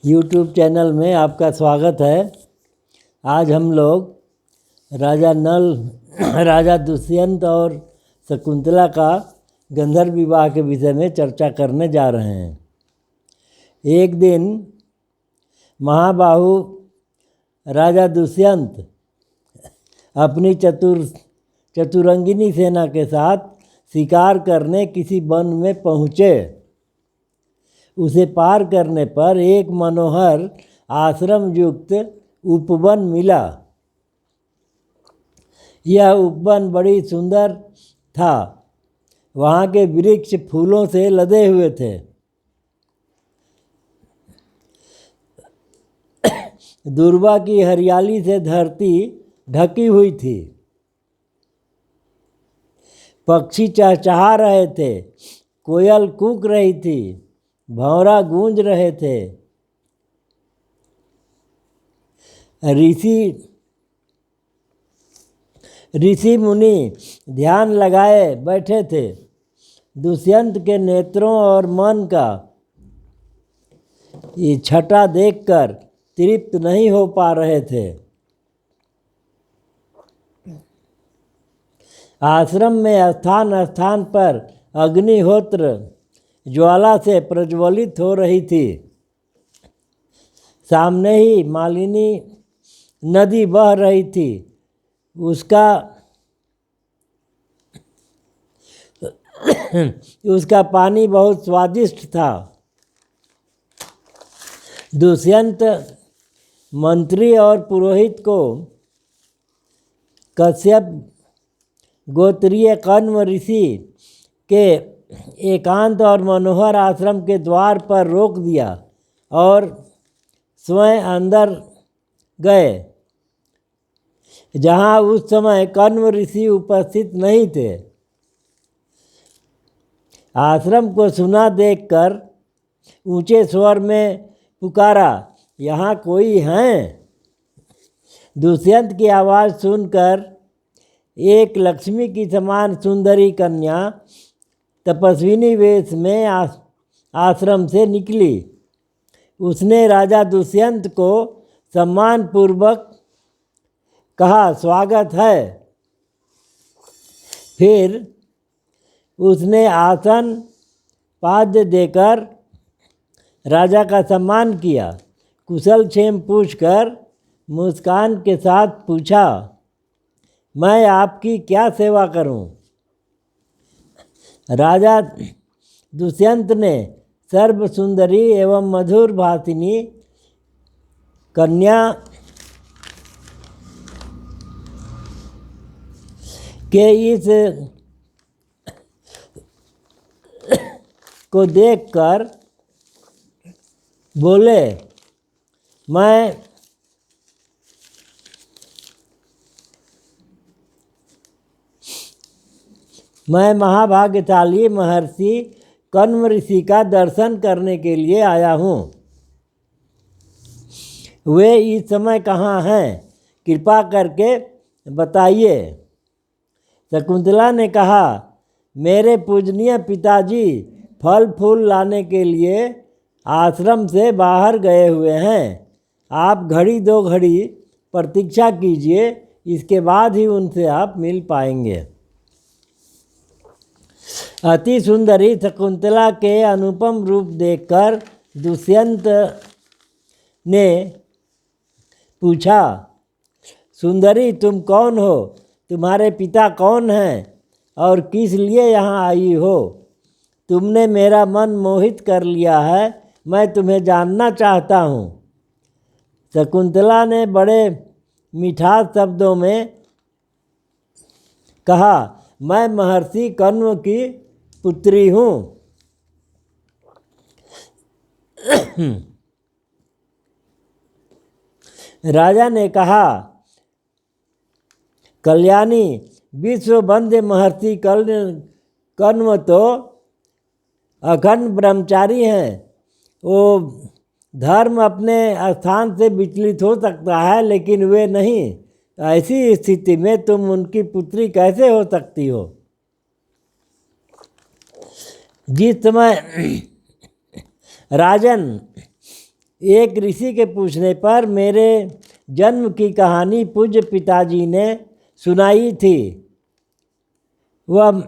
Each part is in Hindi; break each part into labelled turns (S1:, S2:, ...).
S1: YouTube चैनल में आपका स्वागत है। आज हम लोग राजा दुष्यंत और शकुंतला का गंधर्व विवाह के विषय में चर्चा करने जा रहे हैं। एक दिन महाबाहु राजा दुष्यंत अपनी चतुरंगिनी सेना के साथ शिकार करने किसी वन में पहुँचे। उसे पार करने पर एक मनोहर आश्रम युक्त उपवन मिला। यह उपवन बड़ी सुंदर था। वहाँ के वृक्ष फूलों से लदे हुए थे। दूर्वा की हरियाली से धरती ढकी हुई थी। पक्षी चहचहा रहे थे, कोयल कूक रही थी, भंवरा गूंज रहे थे। ऋषि मुनि ध्यान लगाए बैठे थे। दुष्यंत के नेत्रों और मन का ये छटा देखकर तृप्त नहीं हो पा रहे थे। आश्रम में स्थान स्थान पर अग्निहोत्र ज्वाला से प्रज्वलित हो रही थी। सामने ही मालिनी नदी बह रही थी। उसका पानी बहुत स्वादिष्ट था। दुष्यंत मंत्री और पुरोहित को कश्यप गोत्रीय कण्व ऋषि के एकांत और मनोहर आश्रम के द्वार पर रोक दिया और स्वयं अंदर गए, जहाँ उस समय कण्व ऋषि उपस्थित नहीं थे। आश्रम को सुना देखकर ऊंचे स्वर में पुकारा, यहाँ कोई है? दुष्यंत की आवाज़ सुनकर एक लक्ष्मी की समान सुंदरी कन्या तपस्विनी वेश में आश्रम से निकली। उसने राजा दुष्यंत को सम्मानपूर्वक कहा, स्वागत है। फिर उसने आसन पाद्य देकर राजा का सम्मान किया। कुशल क्षेम पूछकर मुस्कान के साथ पूछा, मैं आपकी क्या सेवा करूं? राजा दुष्यंत ने सर्व सुंदरी एवं मधुर भाषिनी कन्या के इस को देखकर बोले, मैं महाभाग्यशाली महर्षि कण्व ऋषि का दर्शन करने के लिए आया हूँ। वे इस समय कहाँ हैं? कृपा करके बताइए। शकुंतला ने कहा, मेरे पूजनीय पिताजी फल फूल लाने के लिए आश्रम से बाहर गए हुए हैं। आप घड़ी दो घड़ी प्रतीक्षा कीजिए, इसके बाद ही उनसे आप मिल पाएंगे। अति सुंदरी शकुंतला के अनुपम रूप देखकर दुष्यंत ने पूछा, सुंदरी तुम कौन हो? तुम्हारे पिता कौन हैं और किस लिए यहाँ आई हो? तुमने मेरा मन मोहित कर लिया है। मैं तुम्हें जानना चाहता हूँ। शकुंतला ने बड़े मिठास शब्दों में कहा, मैं महर्षि कण्व की पुत्री हूँ। राजा ने कहा, कल्याणी विश्व वंद्य महर्षि कण्व तो अखंड ब्रह्मचारी हैं। वो धर्म अपने स्थान से विचलित हो सकता है, लेकिन वे नहीं। ऐसी स्थिति में तुम उनकी पुत्री कैसे हो सकती हो? जिस समय राजन एक ऋषि के पूछने पर मेरे जन्म की कहानी पूज्य पिताजी ने सुनाई थी। वह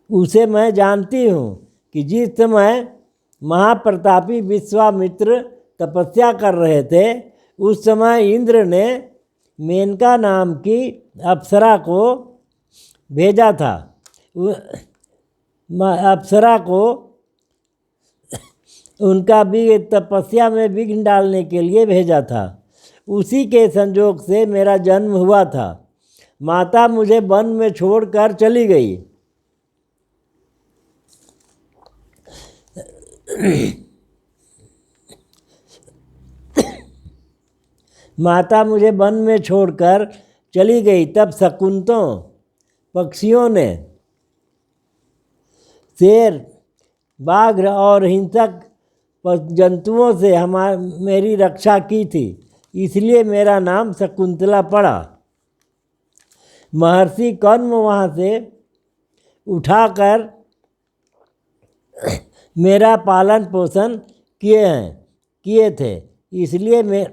S1: उसे मैं जानती हूँ कि जिस समय महाप्रतापी विश्वामित्र तपस्या कर रहे थे, उस समय इंद्र ने मेनका नाम की अप्सरा को भेजा था। अप्सरा को उनका भी तपस्या में विघ्न डालने के लिए भेजा था। उसी के संजोग से मेरा जन्म हुआ था। माता मुझे वन में छोड़कर चली गई। माता मुझे वन में छोड़कर चली गई। तब शकुंतों पक्षियों ने शेर, बाघ और हिंसक जंतुओं से मेरी रक्षा की थी, इसलिए मेरा नाम शकुंतला पड़ा। महर्षि कण्व वहाँ से उठाकर मेरा पालन पोषण किए थे, इसलिए मैं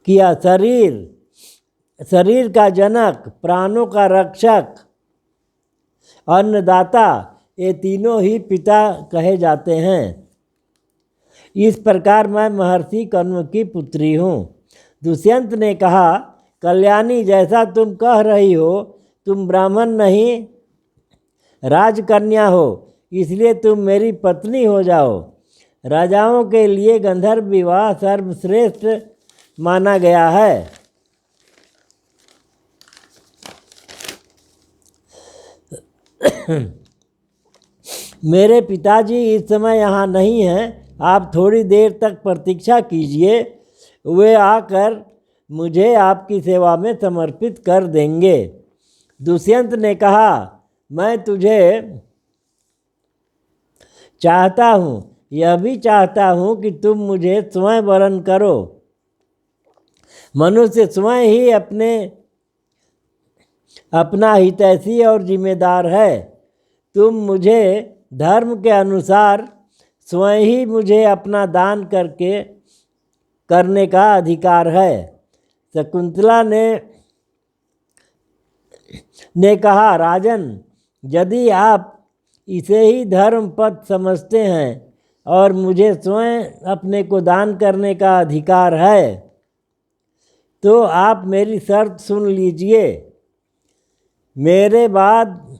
S1: किया। शरीर का जनक, प्राणों का रक्षक, अन्नदाता, ये तीनों ही पिता कहे जाते हैं। इस प्रकार मैं महर्षि कण्व की पुत्री हूँ। दुष्यंत ने कहा, कल्याणी, जैसा तुम कह रही हो, तुम ब्राह्मण नहीं राजकन्या हो, इसलिए तुम मेरी पत्नी हो जाओ। राजाओं के लिए गंधर्व विवाह सर्वश्रेष्ठ माना गया है। मेरे पिताजी इस समय यहाँ नहीं हैं, आप थोड़ी देर तक प्रतीक्षा कीजिए, वे आकर मुझे आपकी सेवा में समर्पित कर देंगे। दुष्यंत ने कहा, मैं तुझे चाहता हूँ, यह भी चाहता हूँ कि तुम मुझे स्वयं वरण करो। मनुष्य स्वयं ही अपना हितैषी और जिम्मेदार है। तुम मुझे धर्म के अनुसार स्वयं ही मुझे अपना दान करने का अधिकार है। शकुंतला ने कहा, राजन, यदि आप इसे ही धर्म पथ समझते हैं और मुझे स्वयं अपने को दान करने का अधिकार है, तो आप मेरी शर्त सुन लीजिए। मेरे बाद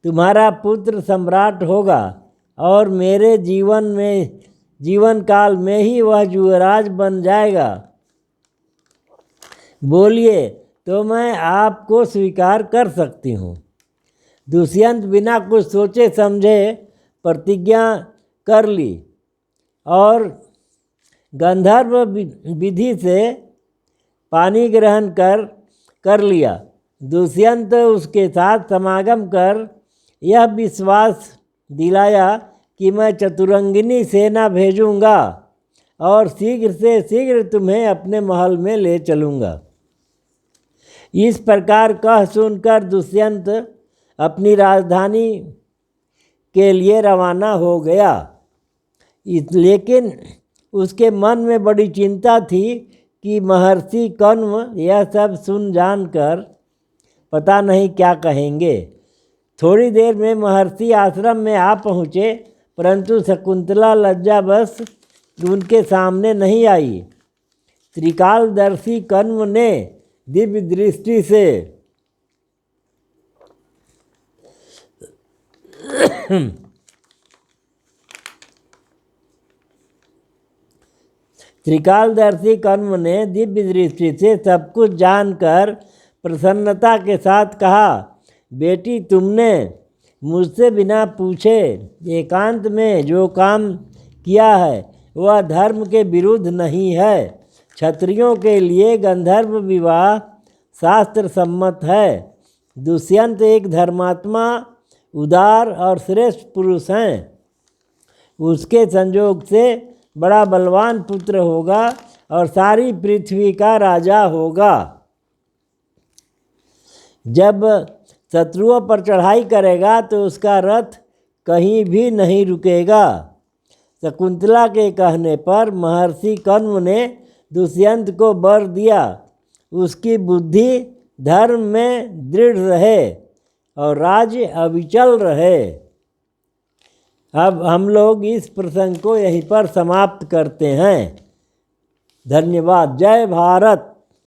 S1: तुम्हारा पुत्र सम्राट होगा और मेरे जीवन काल में ही वह युवराज बन जाएगा। बोलिए तो मैं आपको स्वीकार कर सकती हूँ। दुष्यंत बिना कुछ सोचे समझे प्रतिज्ञा कर ली और गंधर्व विधि से पानी ग्रहण कर लिया। दुष्यंत उसके साथ समागम कर यह विश्वास दिलाया कि मैं चतुरंगिनी सेना भेजूंगा और शीघ्र से शीघ्र तुम्हें अपने महल में ले चलूँगा। इस प्रकार कह सुनकर दुष्यंत अपनी राजधानी के लिए रवाना हो गया। लेकिन उसके मन में बड़ी चिंता थी कि महर्षि कण्व यह सब सुन जानकर पता नहीं क्या कहेंगे। थोड़ी देर में महर्षि आश्रम में आ पहुँचे, परंतु शकुंतला लज्जावश उनके सामने नहीं आई। त्रिकालदर्शी कण्व ने दिव्य दृष्टि से सब कुछ जानकर प्रसन्नता के साथ कहा, बेटी, तुमने मुझसे बिना पूछे एकांत में जो काम किया है वह धर्म के विरुद्ध नहीं है। क्षत्रियों के लिए गंधर्व विवाह शास्त्र सम्मत है। दुष्यंत एक धर्मात्मा, उदार और श्रेष्ठ पुरुष हैं। उसके संयोग से बड़ा बलवान पुत्र होगा और सारी पृथ्वी का राजा होगा। जब शत्रुओं पर चढ़ाई करेगा तो उसका रथ कहीं भी नहीं रुकेगा। शकुंतला के कहने पर महर्षि कण्व ने दुष्यंत को वर दिया, उसकी बुद्धि धर्म में दृढ़ रहे और राज्य अविचल रहे। अब हम लोग इस प्रसंग को यहीं पर समाप्त करते हैं। धन्यवाद। जय भारत।